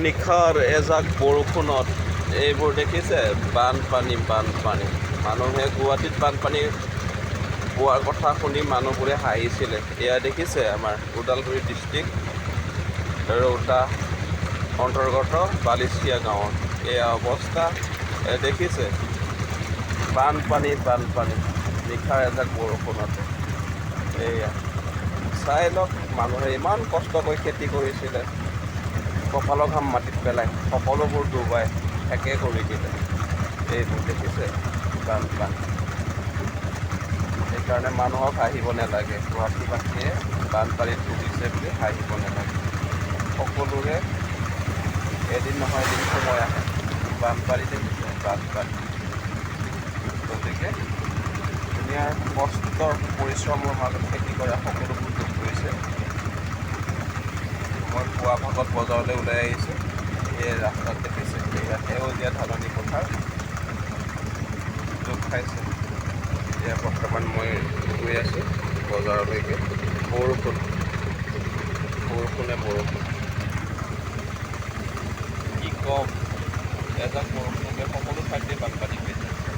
নিশাৰ এজাক বৰষুণত এইবোৰ দেখিছে বানপানী বানপানী। মানুহে গুৱাহাটীত বানপানী হোৱাৰ কথা শুনি মানুহবোৰে হাঁহিছিলে। এয়া দেখিছে আমাৰ ওদালগুৰি ডিষ্ট্ৰিক্ট ৰৌতা অন্তৰ্গত বালিচিয়া গাঁৱত এয়া অৱস্থা। দেখিছে বানপানী বানপানী নিশাৰ এজাক বৰষুণতে। এয়া চাই লওক, মানুহে ইমান কষ্ট কৰি খেতি কৰিছিলে, কঁকালৰ ঘাম মাটিত পেলাই সকলোবোৰ ডুবাই একে কৰি দিলে। এইবোৰ দেখিছে বানপানী। সেইকাৰণে মানুহক হাঁহিব নালাগে, গুৱাহাটীবাসীয়ে বানপানীত ভুগিছে বুলি হাঁহিব নালাগে। সকলোৰে এদিন নহয় এদিন সময় আহে, বানপানী দেখিছে বানপানী। গতিকে ধুনীয়াৰ কষ্টৰ পৰিশ্ৰমৰ মাজত খেতি কৰা সকলোবোৰ দুখ কৰিছে। মই পুৱা ভাগত বজাৰলৈ ওলাই আহিছোঁ, এই ৰাস্তাত দেখিছে এয়া সেউজীয়া ধাননি পথাৰ দুখ খাইছে। এতিয়া বৰ্তমান মই গৈ আছোঁ বজাৰলৈকে। বৰষুণে বৰষুণ, কি ক'ম, এজাক বৰষুণতে সকলো ঠাইতে বানপানী হৈছে।